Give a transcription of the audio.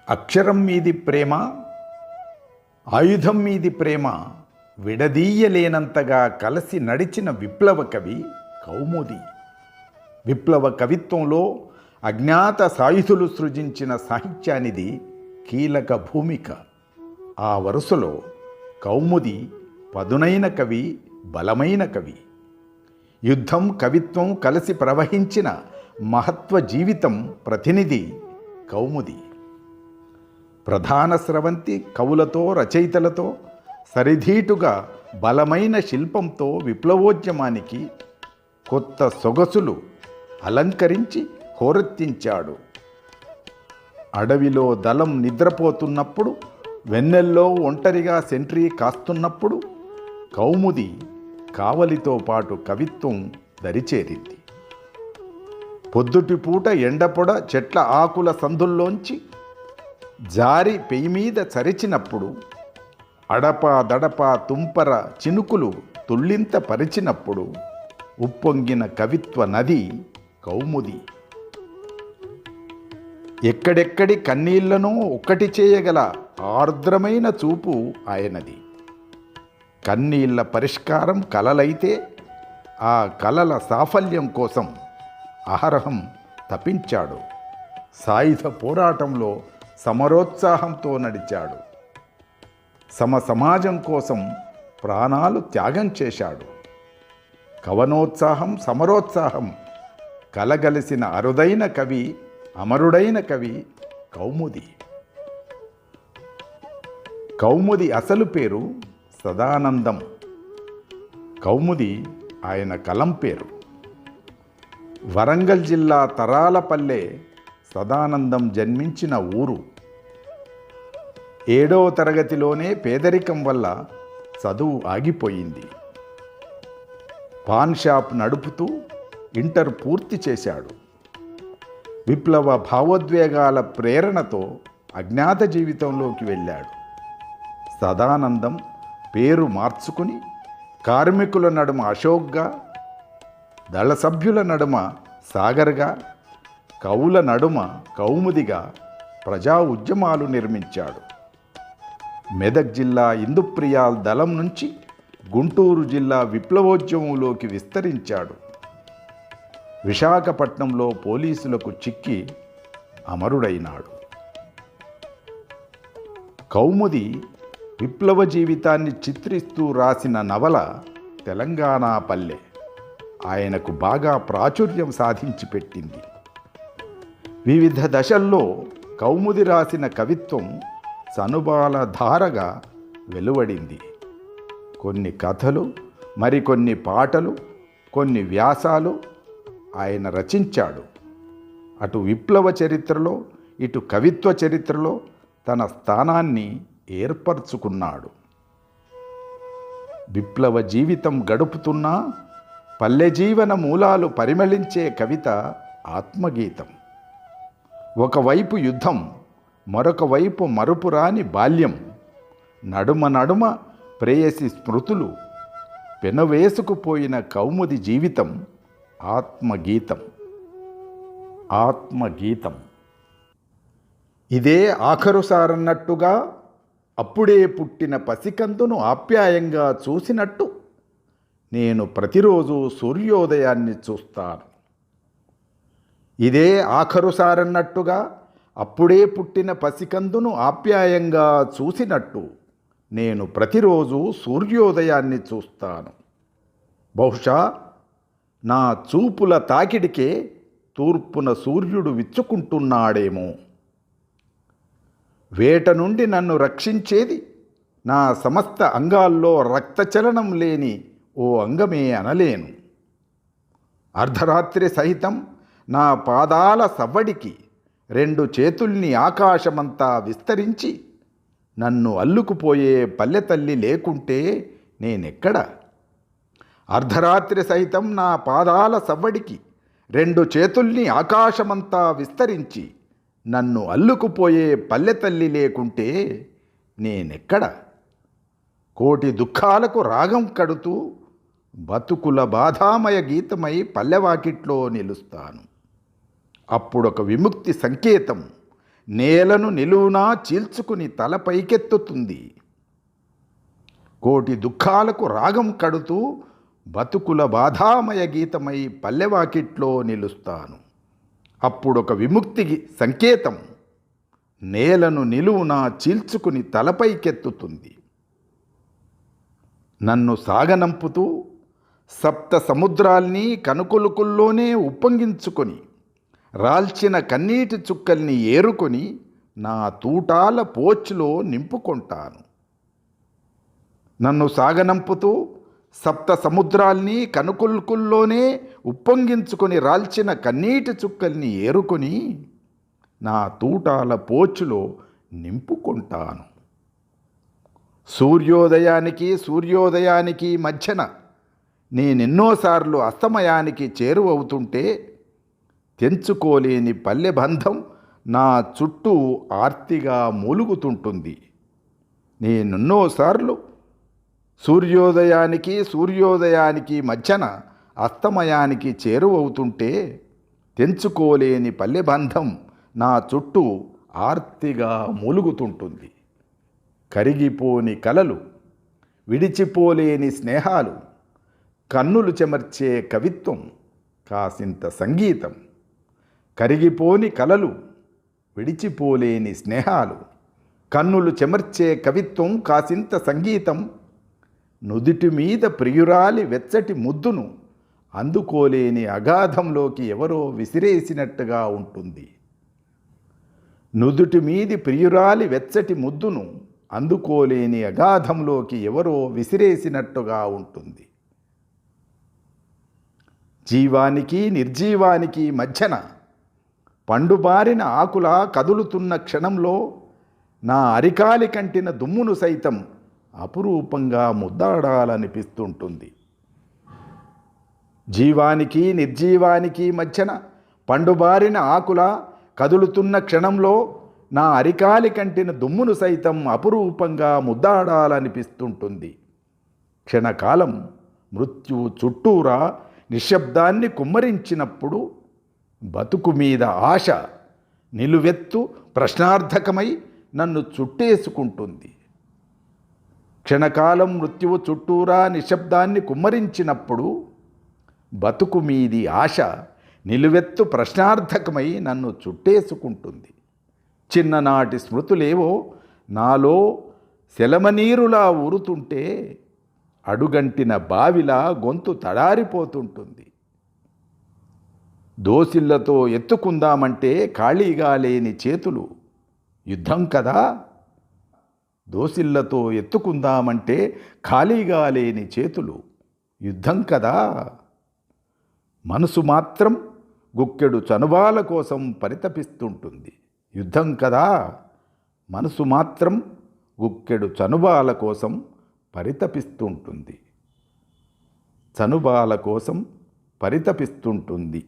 అక్షరం మీది ప్రేమ, ఆయుధం మీది ప్రేమ విడదీయలేనంతగా కలిసి నడిచిన విప్లవ కవి కౌముది. విప్లవ కవిత్వంలో అజ్ఞాత సాయుధులు సృజించిన సాహిత్యానిది కీలక భూమిక. ఆ వరుసలో కౌముది పదునైన కవి, బలమైన కవి. యుద్ధం, కవిత్వం కలిసి ప్రవహించిన మహత్వ జీవితం ప్రతినిధి కౌముది. ప్రధాన స్రవంతి కవులతో, రచయితలతో సరిధీటుగా బలమైన శిల్పంతో విప్లవోద్యమానికి కొత్త సొగసులు అలంకరించి హోరెత్తించాడు. అడవిలో దళం నిద్రపోతున్నప్పుడు, వెన్నెల్లో ఒంటరిగా సెంట్రీ కాస్తున్నప్పుడు కౌముది కావలితో పాటు కవిత్వం దరిచేరింది. పొద్దుటిపూట ఎండపొడ చెట్ల ఆకుల సందుల్లోంచి జారి పెయి మీద చరిచినప్పుడు, అడపా దడపా తుంపర చినుకులు తుళ్ళింత పరిచినప్పుడు ఉప్పొంగిన కవిత్వ నది కౌముది. ఎక్కడెక్కడి కన్నీళ్లను ఒక్కటి చేయగల ఆర్ద్రమైన చూపు ఆయనది. కన్నీళ్ల పరిష్కారం కలలైతే ఆ కలల సాఫల్యం కోసం అహరహం తపించాడు. సాయుధ పోరాటంలో సమరోత్సాహంతో నడిచాడు. సమాజం కోసం ప్రాణాలు త్యాగం చేశాడు. కవనోత్సాహం, సమరోత్సాహం కలగలిసిన అరుదైన కవి, అమరుడైన కవి కౌముది. కౌముది అసలు పేరు సదానందం. కౌముది ఆయన కలం పేరు. వరంగల్ జిల్లా తరాలపల్లె సదానందం జన్మించిన ఊరు. 7వ తరగతిలోనే పేదరికం వల్ల చదువు ఆగిపోయింది. పాన్ షాప్ నడుపుతూ ఇంటర్ పూర్తి చేశాడు. విప్లవ భావోద్వేగాల ప్రేరణతో అజ్ఞాత జీవితంలోకి వెళ్ళాడు. సదానందం పేరు మార్చుకుని కార్మికుల నడుమ అశోక్గా, దళ సభ్యుల నడుమ సాగర్గా, కవుల నడుమ కౌముదిగా ప్రజా ఉద్యమాలు నిర్మించాడు. మెదక్ జిల్లా ఇందుప్రియాల్ దళం నుంచి గుంటూరు జిల్లా విప్లవోద్యమంలోకి విస్తరించాడు. విశాఖపట్నంలో పోలీసులకు చిక్కి అమరుడైనాడు. కౌముది విప్లవ జీవితాన్ని చిత్రిస్తూ రాసిన నవల తెలంగాణ పల్లె ఆయనకు బాగా ప్రాచుర్యం సాధించి పెట్టింది. వివిధ దశల్లో కౌముది రాసిన కవిత్వం సనుబాల ధారగా వెలువడింది. కొన్ని కథలు, మరికొన్ని పాటలు, కొన్ని వ్యాసాలు ఆయన రచించాడు. అటు విప్లవ చరిత్రలో, ఇటు కవిత్వ చరిత్రలో తన స్థానాన్ని ఏర్పరచుకున్నాడు. విప్లవ జీవితం గడుపుతున్నా పల్లె జీవన మూలాలు పరిమళించే కవిత ఆత్మగీతం. ఒకవైపు యుద్ధం, మరొక వైపు మరుపురాని బాల్యం, నడుమ నడుమ ప్రేయసి స్మృతులు, పెనవేసుకుపోయిన కౌముది జీవితం ఆత్మగీతం. ఆత్మగీతం. ఇదే ఆఖరుసారన్నట్టుగా, అప్పుడే పుట్టిన పసికందును ఆప్యాయంగా చూసినట్టు నేను ప్రతిరోజు సూర్యోదయాన్ని చూస్తాను. ఇదే ఆఖరుసారన్నట్టుగా, అప్పుడే పుట్టిన పసికందును ఆప్యాయంగా చూసినట్టు నేను ప్రతిరోజు సూర్యోదయాన్ని చూస్తాను. బహుశా నా చూపుల తాకిడికే తూర్పున సూర్యుడు విచ్చుకుంటున్నాడేమో. వేట నుండి నన్ను రక్షించేది నా సమస్త అంగాల్లో రక్తచలనం లేని ఓ అంగమే అనలేను. అర్ధరాత్రి సహితం నా పాదాల సవ్వడికి 2 చేతుల్ని ఆకాశమంతా విస్తరించి నన్ను అల్లుకుపోయే పల్లెతల్లి లేకుంటే నేనెక్కడ? అర్ధరాత్రి సైతం నా పాదాల సవ్వడికి 2 చేతుల్ని ఆకాశమంతా విస్తరించి నన్ను అల్లుకుపోయే పల్లెతల్లి లేకుంటే నేనెక్కడ? కోటి దుఃఖాలకు రాగం కడుతూ బతుకుల బాధామయ గీతమై పల్లెవాకిట్లో నిలుస్తాను. అప్పుడొక విముక్తి సంకేతం నేలను నిలువునా చీల్చుకుని తల పైకెత్తుతుంది. కోటి దుఃఖాలకు రాగం కడుతూ బతుకుల బాధామయ గీతమై పల్లెవాకిట్లో నిలుస్తాను. అప్పుడొక విముక్తికి సంకేతం నేలను నిలువునా చీల్చుకుని తలపైకెత్తుతుంది. నన్ను సాగనంపుతూ సప్త సముద్రాల్ని కనుకొలుకుల్లోనే ఉప్పొంగించుకొని రాల్చిన కన్నీటి చుక్కల్ని ఏరుకొని నా తూటాల పోచ్చులో నింపుకొంటాను. నన్ను సాగనంపుతూ సప్త సముద్రాల్ని కనుకొలుకుల్లోనే ఉప్పొంగించుకొని రాల్చిన కన్నీటి చుక్కల్ని ఏరుకొని నా తూటాల పోచులో నింపుకుంటాను. సూర్యోదయానికి మధ్యన నేనెన్నోసార్లు అస్తమయానికి చేరువవుతుంటే తెంచుకోలేని పల్లె బంధం నా చుట్టూ ఆర్తిగా మూలుగుతుంటుంది. నేనెన్నోసార్లు సూర్యోదయానికి మధ్యన అస్తమయానికి చేరువవుతుంటే తెంచుకోలేని పల్లె బంధం నా చుట్టూ ఆర్తిగా మూలుగుతుంటుంది. కరిగిపోని కలలు, విడిచిపోలేని స్నేహాలు, కన్నులు చెమర్చే కవిత్వం, కాసింత సంగీతం. కరిగిపోని కలలు, విడిచిపోలేని స్నేహాలు, కన్నులు చెమర్చే కవిత్వం, కాసింత సంగీతం. నుదిటి మీద ప్రియురాలి వెచ్చటి ముద్దును అందుకోలేని అగాధంలోకి ఎవరో విసిరేసినట్టుగా ఉంటుంది. నుదుటి మీది ప్రియురాలి వెచ్చటి ముద్దును అందుకోలేని అగాధంలోకి ఎవరో విసిరేసినట్టుగా ఉంటుంది. జీవానికి నిర్జీవానికి మధ్యన పండుబారిన ఆకులా కదులుతున్న క్షణంలో నా అరికాలి కంటిన దుమ్మును సైతం అపురూపంగా ముద్దాడాలనిపిస్తుంటుంది. జీవానికి నిర్జీవానికి మధ్యన పండుబారిన ఆకులా కదులుతున్న క్షణంలో నా అరికాలి కంటిన దుమ్మును సైతం అపురూపంగా ముద్దాడాలనిపిస్తుంటుంది. క్షణకాలం మృత్యువు చుట్టూరా నిశ్శబ్దాన్ని కుమ్మరించినప్పుడు బతుకు మీద ఆశ నిలువెత్తు ప్రశ్నార్థకమై నన్ను చుట్టేసుకుంటుంది. క్షణకాలం మృత్యువు చుట్టూరా నిశ్శబ్దాన్ని కుమ్మరించినప్పుడు బతుకు మీది ఆశ నిలువెత్తు ప్రశ్నార్థకమై నన్ను చుట్టేసుకుంటుంది. చిన్ననాటి స్మృతులేవో నాలో సెలమనీరులా ఊరుతుంటే అడుగంటిన బావిలా గొంతు తడారిపోతుంటుంది. దోసిళ్లతో ఎత్తుకుందామంటే ఖాళీగా లేని చేతులు యుద్ధం కదా. దోసిళ్లతో ఎత్తుకుందామంటే ఖాళీగా లేని చేతులు యుద్ధం కదా. మనసు మాత్రం గుక్కెడు చనుబాల కోసం పరితపిస్తుంటుంది. యుద్ధం కదా. మనసు మాత్రం గుక్కెడు చనుబాల కోసం పరితపిస్తుంటుంది. చనుబాల కోసం పరితపిస్తుంటుంది.